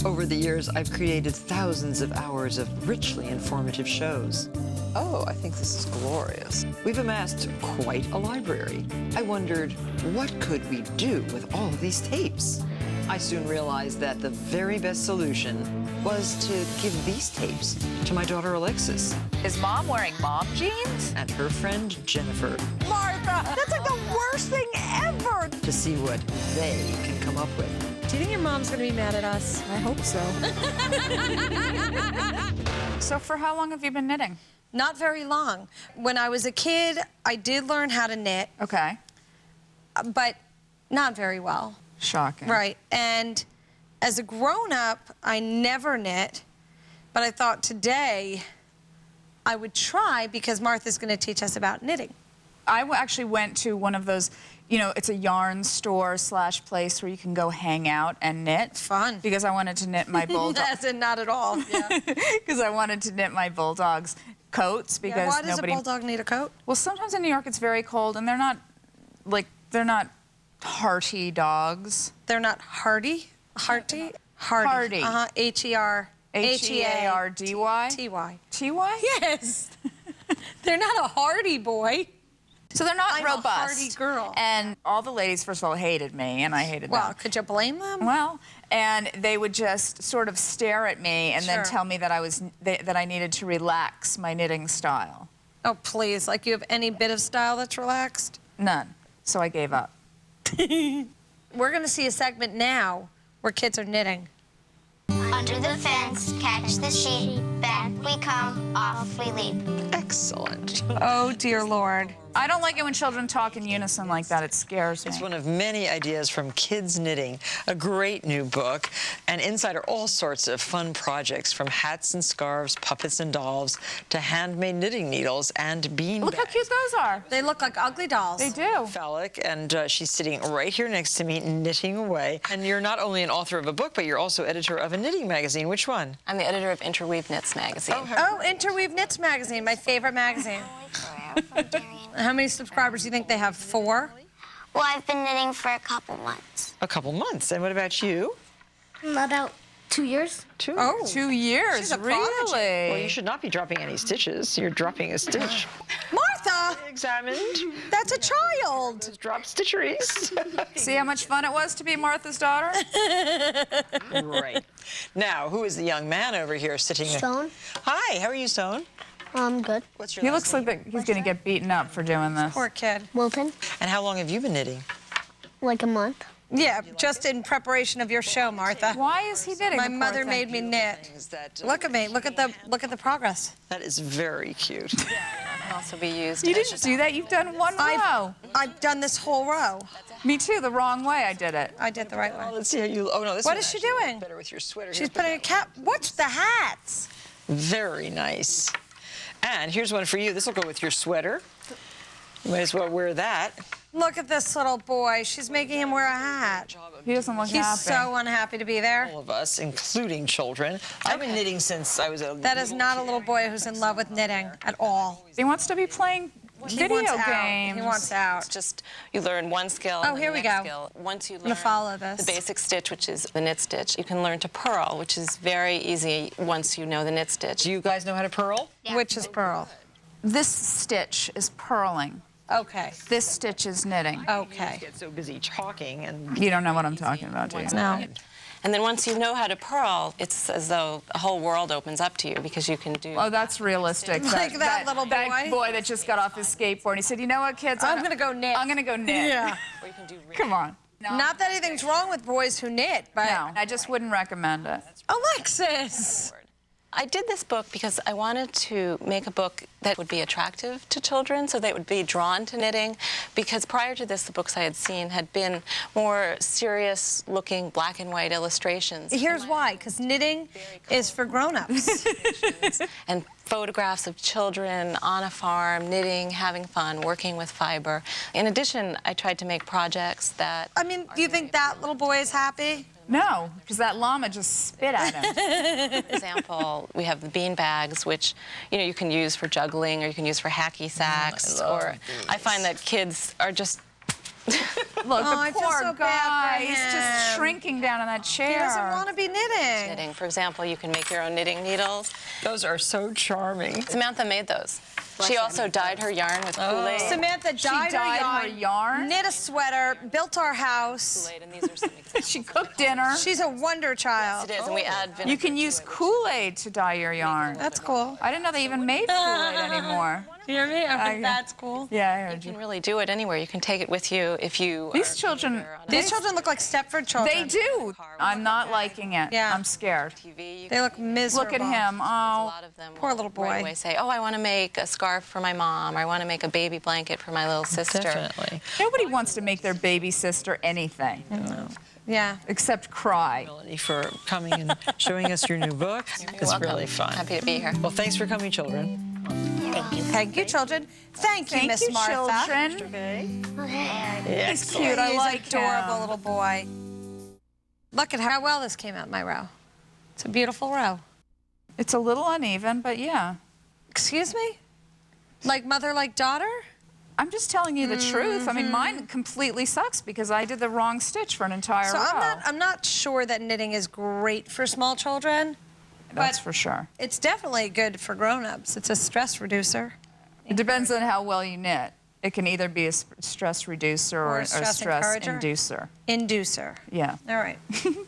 Over the years, I've created thousands of hours of richly informative shows. Oh, I think this is glorious. We've amassed quite a library. I wondered, what could we do with all of these tapes? I soon realized that the very best solution was to give these tapes to my daughter Alexis. Is Mom wearing mom jeans? And her friend Jennifer. Martha, that's like the worst thing ever! To see what they can come up with. Do you think your mom's gonna be mad at us? I hope so. So for how long have you been knitting? Not very long. When I was a kid, I did learn how to knit, Okay. but not very well. Shocking. Right, and as a grown-up, I never knit, but I thought today I would try because Martha's gonna teach us about knitting. I actually went to one of those, you know, it's a yarn store / place where you can go hang out and knit. Fun. Because I wanted to knit my bulldog. As in not at all. Yeah. Because I wanted to knit my bulldog's coats because Yeah, why does nobody... a bulldog need a coat? Well, sometimes in New York it's very cold and they're not hearty dogs. They're not hardy? Hearty? Hardy. Hardy. Uh-huh, H-E-R. H-E-A-R-D-Y? T-Y. T-Y? Yes. They're not a hardy boy. So they're not I'm robust. a hardy girl. And all the ladies, first of all, hated me, and I hated Well, them. could you blame them? Well, and they would just sort of stare at me and then Sure. tell me that that I needed to relax my knitting style. Oh, please. Like you have any bit of style that's relaxed? None. So I gave up. We're going to see a segment now where kids are knitting. Under the fence, catch the sheep, back we come, off we leap. Excellent. Oh, dear Lord. I don't like it when children talk in unison like that. It scares me. It's one of many ideas from Kids Knitting, a great new book. And inside are all sorts of fun projects, from hats and scarves, puppets and dolls, to handmade knitting needles and bean Look how bags. cute those are. They look like ugly dolls. They do. Phallic, and she's sitting right here next to me, knitting away. And you're not only an author of a book, but you're also editor of a knitting magazine. Which one? I'm the editor of Interweave Knits magazine. Oh, Interweave Knits magazine, my favorite magazine. How many subscribers do you think they have? 4? Well, I've been knitting for a couple months. A couple months. And what about you? About 2 years. 2. Oh. 2 years, She's a prodigy. really? Well, you should not be dropping any stitches. You're dropping a stitch. Martha, Examined. that's a child. Just drop stitcheries. See how much fun it was to be Martha's daughter? Right. Now, who is the young man over here sitting there? Stone. Hi, how are you, Stone? Good. What's your He last looks name? like he's going to get beaten up for doing this. Poor kid. Wilton. And how long have you been knitting? Like a month. Yeah, just in preparation of your show, Martha. Why is he knitting? My the poor mother thing? made me knit. Is that, Look at me. Look at the progress. That is very cute. It can also be used You as didn't do that. You've done one row. I've done this whole row. Me too. The wrong way. I did it. I did the right Oh, way. let's see how you. Oh no, this What one is she actually doing? looks better with your sweater. She's Here's putting a cap. What's the hats? Very nice. And here's one for you. This will go with your sweater. You might as well wear that. Look at this little boy. She's making him wear a hat. He doesn't look He's happy. so unhappy to be there. All of us, including children. I've been knitting since I was a. That is not a little boy who's in love with knitting at all. He wants to be playing He video wants out. games. He wants out. It's just you learn one skill. Oh, and then here the we next go. Skill. Once you gonna learn follow this. the basic stitch, which is the knit stitch, you can learn to purl, which is very easy once you know the knit stitch. Do you guys know how to purl? Yeah. Which is pearl. This stitch is purling. Okay. This stitch is knitting. Okay. Get so busy talking and. You don't know what I'm talking about, do you? No. And then once you know how to purl, it's as though a whole world opens up to you because you can do. Oh, that's realistic. Like that little That boy? boy that just got off his skateboard. He said, "You know what, kids? I'm gonna go knit." I'm gonna go knit." Yeah. Or you can do Come on. No. Not that anything's wrong with boys who knit, but No, I just wouldn't recommend it. Alexis. I did this book because I wanted to make a book that would be attractive to children, so they would be drawn to knitting, because prior to this, the books I had seen had been more serious-looking black and white illustrations. Here's why, because knitting is for grown-ups. And photographs of children on a farm, knitting, having fun, working with fiber. In addition, I tried to make projects that... I mean, do you think that little boy is happy? No, because that llama just spit at him. For example, we have the bean bags, which you can use for juggling, or you can use for hacky sacks. I love or I find that kids are just Look, I the feel poor so guy. bad for He's just him. shrinking down in that He chair. doesn't want to be knitting. Knitting, for example, you can make your own knitting needles. Those are so charming. Samantha made those. She also dyed her yarn with Kool-Aid. Samantha dyed her yarn? knit a sweater, built our house. Kool-Aid, and these are some examples. She cooked dinner. She's a wonder child. It is, and we add vinegar You can to use it. Kool-Aid to dye your yarn. That's cool. I didn't know they even made Kool-Aid anymore. You hear me? That's cool. Yeah, I heard You you. can really do it anywhere. You can take it with you if you. These children, These children look like Stepford children. they do. I'm not liking it. Yeah. I'm scared. TV. They look miserable. Look at him. A Oh, lot of them Poor will little boy. right away say, "Oh, I want to make a scarf for my mom. Or I want to make a baby blanket for my little sister." Definitely. nobody wants to make their baby sister anything Yeah. except cry. Melanie, for coming and showing us your new book. It's welcome. really fun. Happy to be here. Well, thanks for coming, children. Thank you, children. Thank you, Thank Miss you, Martha. children. He's cute. I He's like adorable him. little boy. Look at how well this came out in my row. It's a beautiful row. It's a little uneven, but yeah. Excuse me? Like mother, like daughter? I'm just telling you the truth. I mean, mine completely sucks because I did the wrong stitch for an entire So row. I'm not sure that knitting is great for small children. That's but for sure. It's definitely good for grown-ups. It's a stress reducer. It depends on how well you knit. It can either be a stress reducer or a stress encourager? inducer. Inducer. Yeah. All right.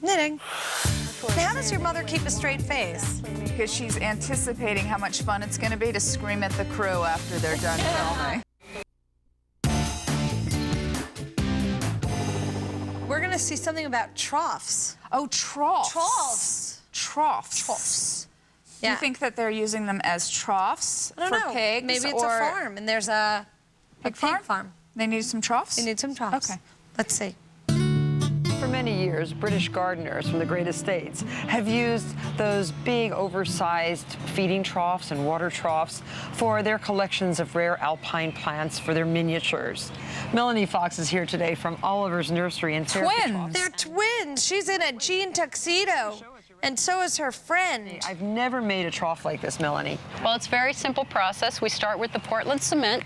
Knitting. Now, how does your mother keep a straight face? Because she's anticipating how much fun it's going to be to scream at the crew after they're done filming. We're going to see something about troughs. Oh, troughs. Troughs. Troughs. Do Yeah. you think that they're using them as troughs I don't for know. pigs? Maybe it's a or farm and there's a pig farm. They need some troughs? They need some troughs. Okay. Let's see. For many years, British gardeners from the great estates have used those big, oversized feeding troughs and water troughs for their collections of rare alpine plants for their miniatures. Melanie Fox is here today from Oliver's Nursery in Twins. They're twins. She's in a jean tuxedo. And so is her friend. I've never made a trough like this, Melanie. Well, it's a very simple process. We start with the Portland cement.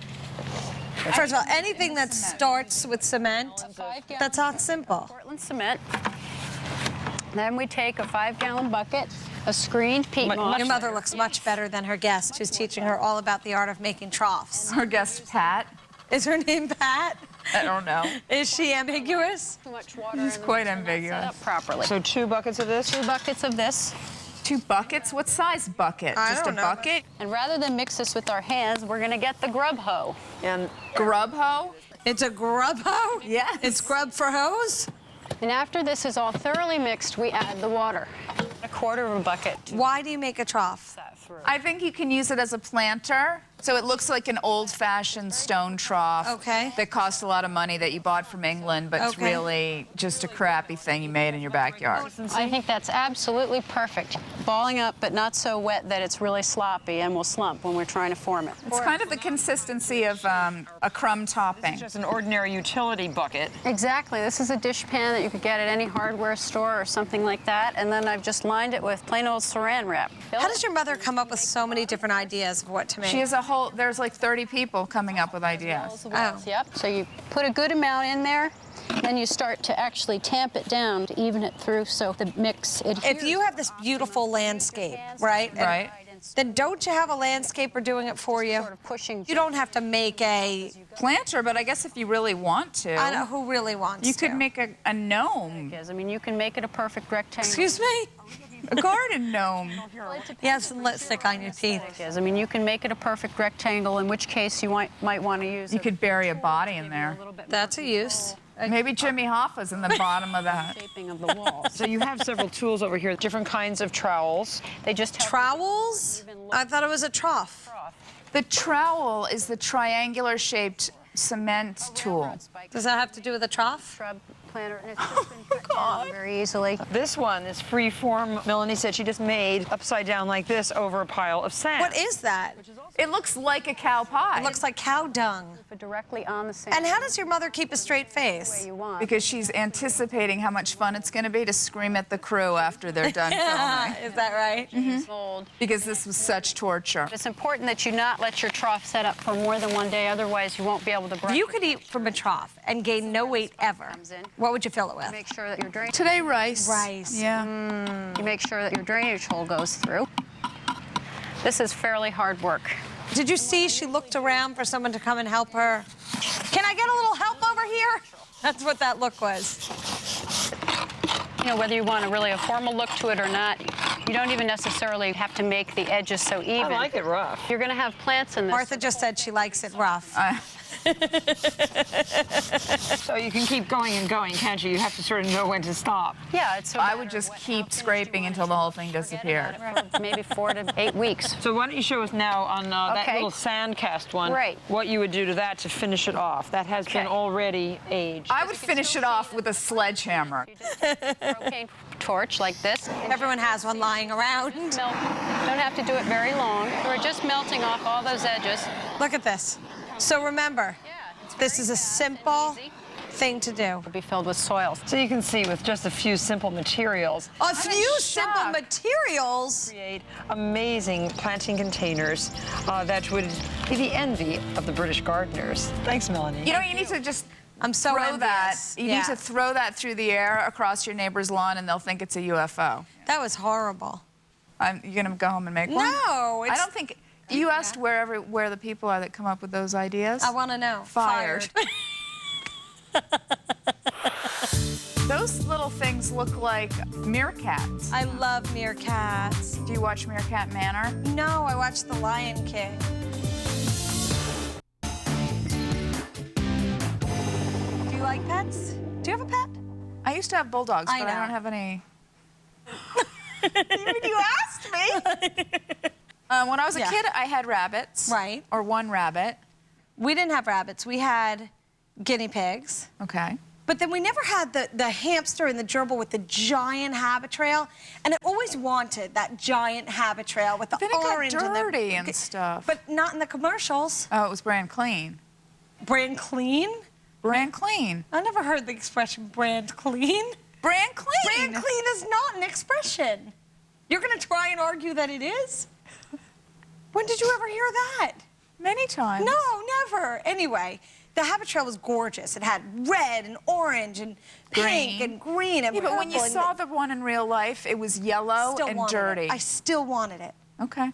First of all, anything that starts with cement, that's not simple. Portland cement. Then we take a 5-gallon bucket, a screened peat moss. Your mother looks much better than her guest, who's teaching her all about the art of making troughs. Her guest, Pat. Is her name Pat? I don't know. Is she ambiguous? Too much water. It's in the quite mix, and not set ambiguous. up properly. So 2 buckets of this? 2 buckets of this. 2 buckets? What size bucket? I Just don't a know. bucket? And rather than mix this with our hands, we're going to get the grub hoe. And Grub hoe? It's a grub hoe? Yes. It's grub for hose? And after this is all thoroughly mixed, we add the water. 1/4 of a bucket. Why do you make a trough? I think you can use it as a planter. So it looks like an old-fashioned stone trough. Okay. That cost a lot of money that you bought from England, but it's Okay. really just a crappy thing you made in your backyard. I think that's absolutely perfect. Balling up, but not so wet that it's really sloppy and will slump when we're trying to form it. It's kind of the consistency of a crumb topping. just an ordinary utility bucket. Exactly. This is a dish pan that you could get at any hardware store or something like that. And then I've just lined it with plain old saran wrap. How does your mother come up with so many different ideas of what to make? She has there's like 30 people coming up with ideas. Oh. Yep. So you put a good amount in there, then you start to actually tamp it down to even it through so the mix adheres. If you have this beautiful landscape, right? and Right. Then don't you have a landscaper doing it for you? Sort of pushing. You don't have to make a, Planter, but I guess if you really want to, I don't know who really wants you to. could make a gnome, I mean, you can make it a perfect rectangle. Excuse me? a garden gnome. You have some lipstick on your teeth. I mean, you can make it a perfect rectangle, in which case you might want to use You could bury a body in there. That's a use. Maybe Jimmy Hoffa's in the bottom of that. shaping of the walls. So you have several tools over here, different kinds of trowels. They just have Trowels? I thought it was a trough. The trowel is the triangular-shaped cement tool. Does that have to do with a trough? shrub planter, and it's just been cut down very easily. This one is free form. Melanie said she just made upside down like this over a pile of sand. What is that? It looks like a cow pie. It looks like cow dung. But directly on the same. And how does your mother keep a straight face? way you want. Because she's anticipating how much fun it's going to be to scream at the crew after they're done filming. Is that right? Old. Because this was such torture. It's important that you not let your trough set up for more than one day, otherwise you won't be able to brush. You could eat from a trough and gain no weight ever. Comes in. What would you fill it with? Make sure that your drainage. Today, rice. Rice. Yeah. You make sure that your drainage hole goes through. This is fairly hard work. Did you see she looked around for someone to come and help her? Can I get a little help over here? That's what that look was. You know, whether you want really a formal look to it or not, you don't even necessarily have to make the edges so even. I like it rough. You're going to have plants in this. Martha just said she likes it rough. So you can keep going and going, can't you? You have to sort of know when to stop. Yeah, it's. I would just keep scraping until the whole thing disappeared. Maybe 4 to 8 weeks. So why don't you show us now on that Okay. little sand cast one, Right. what you would do to that to finish it off. That has been Okay. already aged. I would finish it off with a sledgehammer. Propane torch like this. Everyone has one lying around. Melt. Don't have to do it very long. We're just melting off all those edges. Look at this. So remember, this is a simple thing to do. It'll be filled with soil. So you can see with just a few simple materials, A few simple shocked. materials. create amazing planting containers that would be the envy of the British gardeners. Thanks, Melanie. You know, you need to just I'm so throw that. envious. You Yeah. need to throw that through the air across your neighbor's lawn, and they'll think it's a UFO. That was horrible. You're gonna go home and make one? No, I don't think. You asked where the people are that come up with those ideas. I want to know. Fired. Those little things look like meerkats. I love meerkats. Do you watch Meerkat Manor? No, I watched The Lion King. Do you like pets? Do you have a pet? I used to have bulldogs, I but I know. don't have any. You asked me. When I was a Yeah. kid, I had rabbits. Right. Or one rabbit. We didn't have rabbits. We had guinea pigs. Okay. But then we never had the hamster and the gerbil with the giant habit trail. And I always wanted that giant habit trail with the Then it got orange dirty and and stuff. But not in the commercials. Oh, it was brand clean. Brand clean? Brand clean. I never heard the expression brand clean. Brand clean. Brand clean is not an expression. You're going to try and argue that it is? When did you ever hear that? Many times. No, never. Anyway, the habit trail was gorgeous. It had red and orange and pink Green. and green and Yeah, but when you purple and saw the one in real life, it was yellow still and wanted dirty. It. I still wanted it. Okay.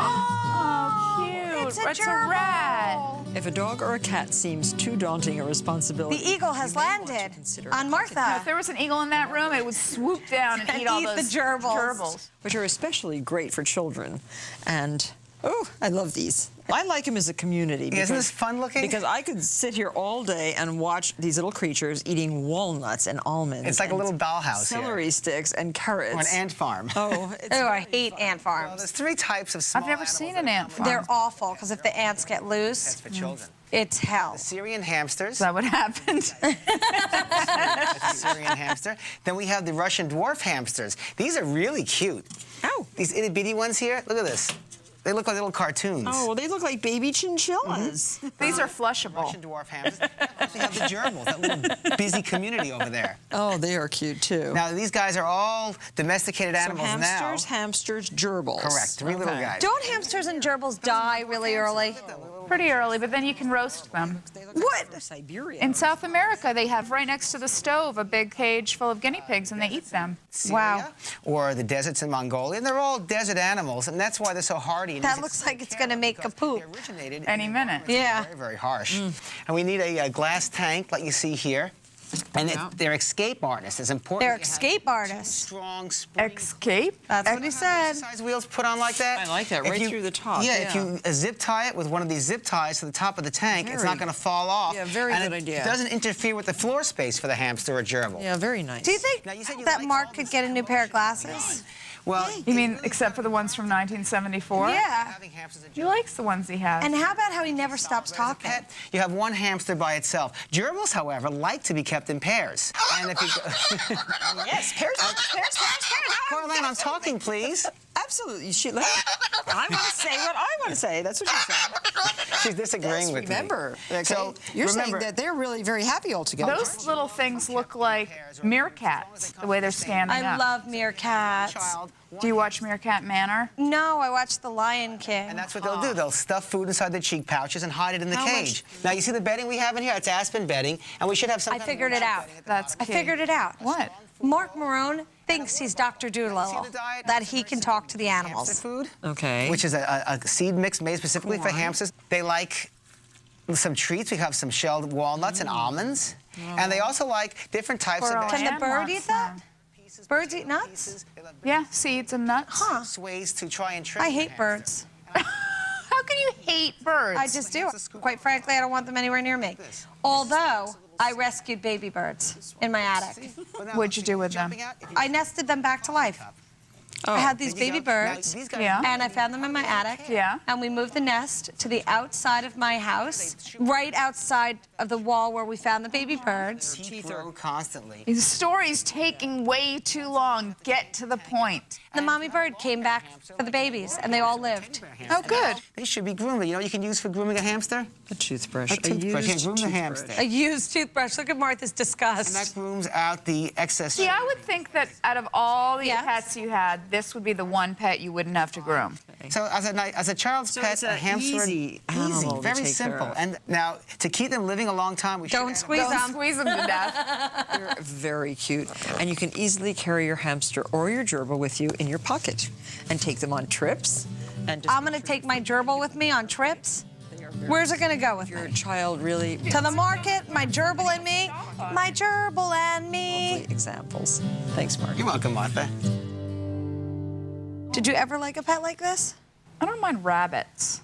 Oh, cute. It's a rat. gerbil. If a dog or a cat seems too daunting a responsibility, The eagle has you may want to landed consider on Martha. If there was an eagle in that room, it would swoop down and And eat all eat the those gerbils. which are especially great for children. And, oh, I love these. I like them as a community. Isn't this fun looking? Because I could sit here all day and watch these little creatures eating walnuts and almonds. It's like a and little dollhouse celery here. sticks and carrots. Or an ant farm. Oh, it's Oh, I hate ant Well, farms. there's 3 types of small I've never animals seen that an ant come farm. They're awful because if the ants get with loose, pets for children. it's hell. Syrian hamsters. Is that what happened? That's a Syrian hamster. Then we have the Russian dwarf hamsters. These are really cute. Ow. These itty bitty ones here. Look at this. They look like little cartoons. Oh, well, they look like baby chinchillas. These are flushable. Russian dwarf hamsters. We have the gerbils, that little busy community over there. Oh, they are cute, too. Now, these guys are all domesticated animals hamsters, gerbils. now. Correct. 3 little Okay. guys. Don't hamsters and gerbils die really early? Pretty early, but then you can roast them. They look What? like Siberia. In South America, they have right next to the stove a big cage full of guinea pigs, and they eat them. Syria, or the deserts in Mongolia. And they're all desert animals, and that's why they're so hardy. And That easy looks to like take it's care gonna of make a because poop. They originated Any in minute. Yeah. Very, very harsh. And we need a glass tank like you see here. And they're escape artists. It's important. They're that you have escape two artists. Strong spring. Escape? That's what he said. Exercise wheels put on like that. I like that, If right you- through the top, Yeah, yeah. if you zip tie it with one of these zip ties to the top of the tank, it's Very- not going to fall off. Yeah, very and good it idea. doesn't interfere with the floor space for the hamster or gerbil. Yeah, very nice. Do you think Now, you said you that liked Mark all could this get a new pair of commercial glasses? Well, You mean except for the ones from 1974? Yeah. having hamsters and He likes the ones he has. And how about how he never stops As a talking? pet, you have one hamster by itself. Gerbils, however, like to be kept in pairs. And if you Yes, pairs. Caroline, I'm talking, please. Absolutely. I want to say what I want to say. That's what she said. She's disagreeing with remember. me. Okay? So you're saying that they're really very happy all together. Those little things look like meerkats, the way they're standing I up. love meerkats. Do you watch Meerkat Manor? No, I watched The Lion King. And that's what they'll do. They'll stuff food inside their cheek pouches and hide it in the cage. Now, you see the bedding we have in here? It's aspen bedding, and we should have some I figured it out. That's I key. figured it out. What? Mark Marone thinks he's Dr. Doolittle, that he can talk to the animals. Hamster food, Okay. which is a seed mix made specifically for hamsters. They like some treats. We have some shelled walnuts and almonds. And they also like different types of... Can the Lamb bird wants eat that? Birds eat nuts? Yeah, seeds and nuts. Huh. ways to try and trick I the hate hamster. birds. How can you hate birds? I just do. Quite frankly, I don't want them anywhere near me. Although, I rescued baby birds in my attic. What'd you do with them? I nested them back to life. I had these baby birds, Yeah. and I found them in my attic. Yeah. And we moved the nest to the outside of my house, right outside of the wall where we found the baby birds. Teeth are constantly. The story's taking way too long. Get to the point. The mommy bird came back for the babies, and they all lived. Oh, good. They should be groomed. You know what you can use for grooming a hamster? A toothbrush. A toothbrush. used Yeah, groom the toothbrush. hamster. A used toothbrush. Look at Martha's And that disgust. grooms out the excess. See, I would think that out of all the Yeah. pets you had, this would be the one pet you wouldn't have to groom. So as a child's So pet, it's a an hamster, easy animal to very take care simple. of. And now to keep them living a long time, we should Don't have- squeeze Don't them. squeeze them to death. They're very cute. And you can easily carry your hamster or your gerbil with you in your pocket and take them on trips. And just I'm going to take my gerbil with me on trips. Where's it going to go with your me? child really To the market, my gerbil and me. My gerbil and me. lovely examples. Thanks, Mark. You're welcome, Martha. Did you ever like a pet like this? I don't mind rabbits.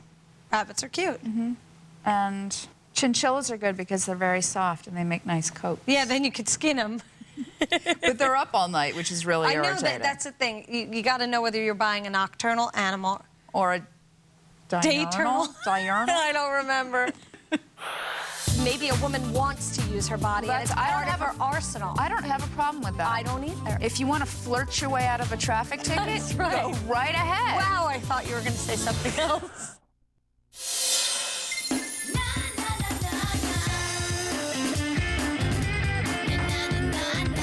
Rabbits are cute. And chinchillas are good because they're very soft and they make nice coats. Yeah, then you could skin them. But they're up all night, which is really I know irritating. that's the thing. You got to know whether you're buying a nocturnal animal. Or a diurnal. Diurnal? I don't remember. Maybe a woman wants to use her body, and it's I don't part of have her arsenal. I don't have a problem with that. I don't either. If you want to flirt your way out of a traffic ticket, That's right. go right ahead. Wow, I thought you were going to say something else.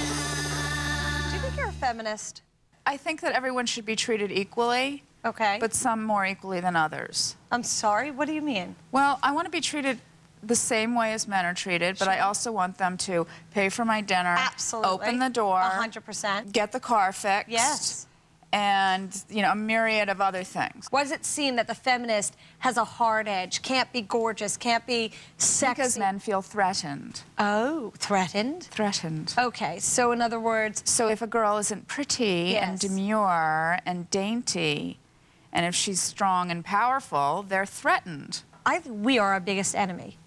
Do you think you're a feminist? I think that everyone should be treated equally, Okay. but some more equally than others. I'm sorry, what do you mean? Well, I want to be treated the same way as men are treated, but I also want them to pay for my dinner, Absolutely. open the door, 100%. get the car fixed, Yes. and a myriad of other things. Why does it seem that the feminist has a hard edge, can't be gorgeous, can't be sexy? Because men feel threatened. Oh, threatened? Threatened. Okay, so in other words, So if a girl isn't pretty and Yes. demure and dainty, and if she's strong and powerful, they're threatened. I think we are our biggest enemy.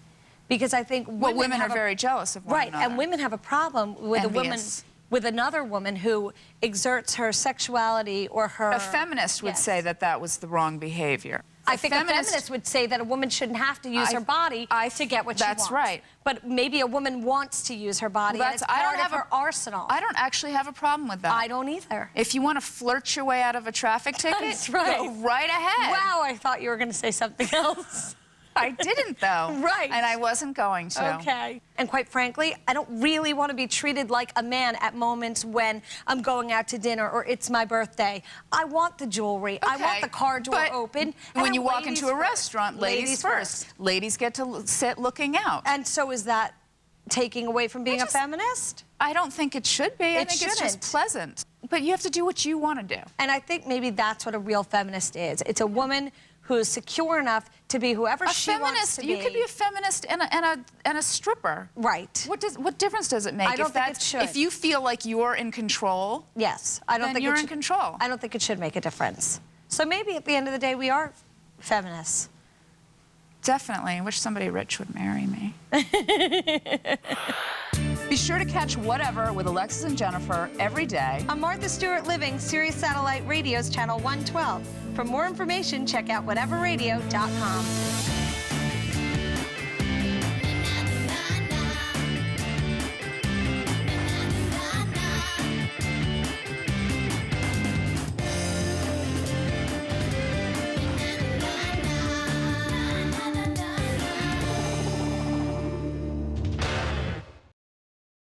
Because I think Well, women have are very jealous of one right, another. and women have a problem with a woman, Envious. with another woman who exerts her sexuality or her. A feminist would Yes. say that that was the wrong behavior. I think a feminist would say that a woman shouldn't have to use her body to get what she wants. That's right. But maybe a woman wants to use her body, and it's I part don't of have her arsenal. I don't actually have a problem with that. I don't either. If you want to flirt your way out of a traffic ticket, That's right. go right ahead. Wow, I thought you were going to say something else. I didn't, though. Right. And I wasn't going to. Okay. And quite frankly, I don't really want to be treated like a man at moments when I'm going out to dinner or it's my birthday. I want the jewelry. I want the car door But open. When and you walk ladies into a first. restaurant, ladies first. Ladies get to sit looking out. And so is that taking away from being a feminist? I don't think it should be. I It think it's just shouldn't. pleasant. But you have to do what you want to do. And I think maybe that's what a real feminist is. It's a woman who is secure enough to be whoever she wants to be. You could be a feminist and a stripper. Right. What difference does it make? I don't think it should. If you feel like you're in control, Yes. I don't then think you're it in should, control. I don't think it should make a difference. So maybe at the end of the day, we are feminists. definitely. I wish somebody rich would marry me. Be sure to catch Whatever with Alexis and Jennifer every day. On Martha Stewart Living, Sirius Satellite Radio's Channel 112. For more information, check out whateverradio.com.